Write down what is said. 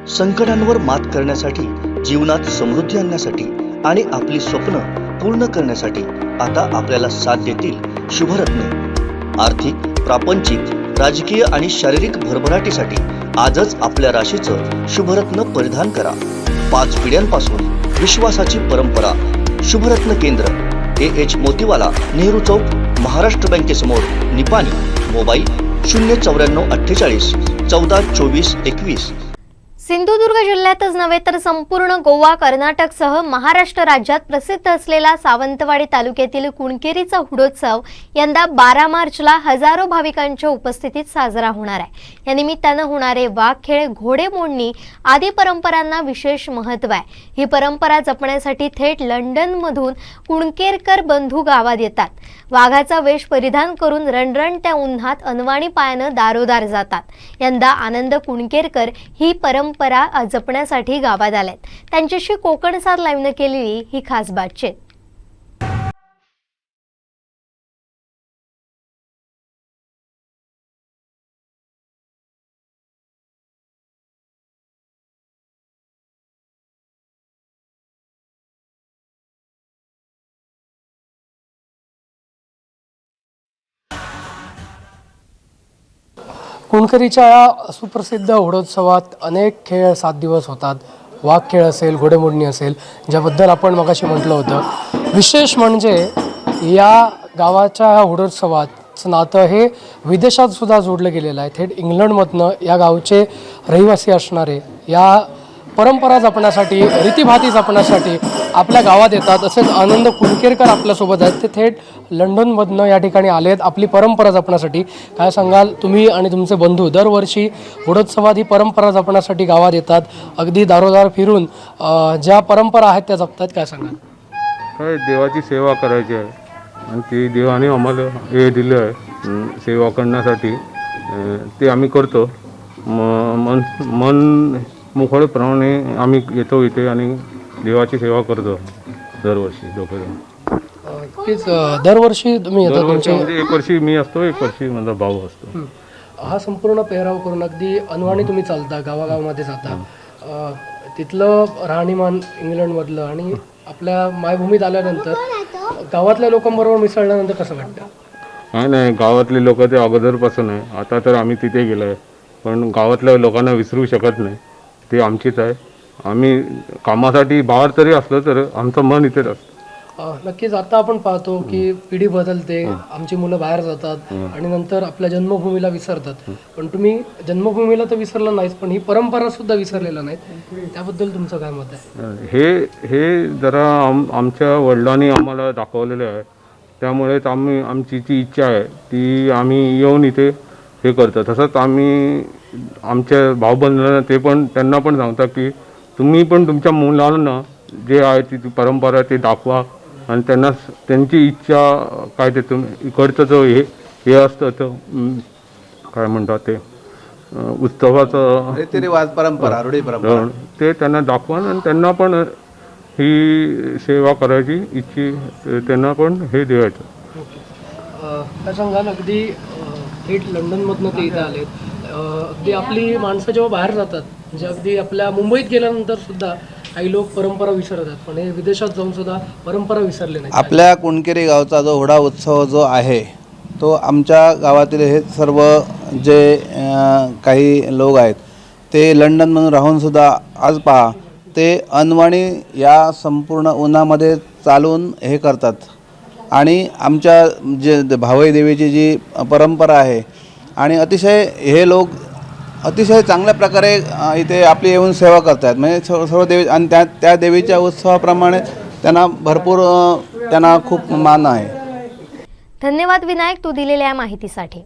संकटांवर मात करण्यासाठी, जीवनात समृद्धी आणण्यासाठी आणि आपली स्वप्न पूर्ण करण्यासाठी आता आपल्याला साथ देतील शुभरत्न। आर्थिक, प्रापंचिक, राजकीय आणि शारीरिक भरभराटीसाठी आजच आपल्या राशीचं शुभरत्न परिधान करा। 5 पिढ्यांपासून विश्वासाची परंपरा। शुभरत्न केंद्र, AH मोतीवाला, नेहरू चौक, महाराष्ट्र बँकेसमोर, निपाणी। मोबाईल 09448 14 24 21। सिंधुदुर्ग जिल्ह्यातच नव्हे तर संपूर्ण गोवा, कर्नाटकसह महाराष्ट्र राज्यात प्रसिद्ध असलेला सावंतवाडी तालुक्यातील कुणकेरीचा हुडोत्सव यंदा 12 मार्चला हजारो भाविकांच्या उपस्थितीत साजरा होणार आहे। या निमित्तानं होणारे वाघखेळ, घोडेमोडणी आदी परंपरांना विशेष महत्त्व आहे। ही परंपरा जपण्यासाठी थेट लंडनमधून कुणकेरकर बंधू गावात येतात। वाघाचा वेश परिधान करून रणरणत्या उन्हात अनवाणी पायानं दारोदार जातात। यंदा आनंद कुणकेरकर ही परंपरा जपण्यासाठी गावात आलेत। त्यांच्याशी कोकण सात लाईव्हनं केलेली ही खास बातचीत। कुणकेरीच्या या सुप्रसिद्ध हुडोत्सवात अनेक खेळ 7 दिवस होतात। वाघखेळ असेल, घोडेमोडणी असेल, ज्याबद्दल आपण मगाशी म्हटलं होतं। विशेष म्हणजे या गावाच्या हुडोत्सवाचं नातं हे विदेशात सुद्धा जोडलं गेलेलं आहे। थेट इंग्लंडमधनं या गावचे रहिवासी असणारे या परंपरा जपण्यासाठी, रीतीभाती जपण्यासाठी आपल्या गावात येतात। तसेच आनंद कुणकेरकर आपल्यासोबत आहेत, ते थेट लंडनमधनं या ठिकाणी आले आहेत आपली परंपरा जपण्यासाठी। काय सांगाल तुम्ही आणि तुमचे बंधू दरवर्षी हुडोत्सवात ही परंपरा जपण्यासाठी गावात येतात, अगदी दारोदार फिरून ज्या परंपरा आहेत त्या जपतात, काय सांगाल? काय देवाची सेवा करायची आहे आणि ती देवाने आम्हाला हे दिलं आहे सेवा करण्यासाठी, ते आम्ही करतो। मन मोकळेपणाने आम्ही येतो इथे आणि देवाची सेवा करतो दरवर्षी दोघं। तीच दरवर्षी तुम्ही येता? म्हणजे एक वर्षी मी असतो, एक वर्षी माझा भाऊ असतो। हा संपूर्ण पेहराव करून अगदी अनवाणी तुम्ही चालता, गावागावामध्ये जाता। तिथलं राहणीमान इंग्लंडमधलं आणि आपल्या मायभूमीत आल्यानंतर गावातल्या लोकांबरोबर मिसळल्यानंतर कसं वाटतं? नाही, गावातले लोक ते अगोदरपासून आहे। आता तर आम्ही तिथे गेलो आहे, पण गावातल्या लोकांना विसरू शकत नाही, ते आमचीच आहे। आम्ही कामासाठी बाहेर तरी असलो तर आमचं मन इथेच असतं। नक्कीच आता आपण पाहतो की पिढी बदलते, आमची मुलं बाहेर जातात आणि नंतर आपल्या जन्मभूमीला विसरतात। पण तुम्ही जन्मभूमीला तर विसरलं नाहीच, पण ही परंपरा सुद्धा विसरलेला नाही, त्याबद्दल तुमचं काय मत आहे? हे जरा आमच्या वडिलांनी आम्हाला दाखवलेलं आहे, त्यामुळेच आमची जी इच्छा आहे ती आम्ही येऊन इथे हे करतो। तसंच आम्ही आमच्या भाऊबंधांना त्यांना पण सांगता की तुम्ही पण तुमच्या मुलांना जे आहे ती परंपरा ते दाखवा आणि त्यांना त्यांची इच्छा काय ते तुम्ही इकडचं जो हे असतं तर काय म्हणतात ते उत्सवाचं रीतिरिवाज, परंपरा, रूढी परंपरा, ते त्यांना दाखवा आणि त्यांना पण ही सेवा करायची इच्छी, त्यांना पण हे द्यायचं। काय सांगाल, अगदी थेट लंडनमधनं ते इथे आलेत, अगदी आपली माणसं जेव्हा बाहेर जातात, म्हणजे अगदी आपल्या मुंबईत गेल्यानंतर सुद्धा काही लोक परंपरा विसरतात, पण हे विदेशात जाऊन सुद्धा परंपरा विसरले नाही। आपल्या कुणकेरी गावचा जो हुडा उत्सव जो आहे तो आमच्या गावातील हे सर्व जे काही लोक आहेत ते लंडनमधून राहूनसुद्धा आज पहा ते अनवाणी या संपूर्ण उन्हामध्ये चालून हे करतात। आणि आमच्या जे भावई देवीची जी परंपरा आहे आणि अतिशय हे लोक अतिशय चांगल्या प्रकारे इथे आपली येऊन सेवा करतात। म्हणजे सर्व देवी आणि त्या देवीच्या उत्सवाप्रमाणे त्यांना भरपूर खूप मान आहे। धन्यवाद विनायक, तू दिलेल्या या माहितीसाठी।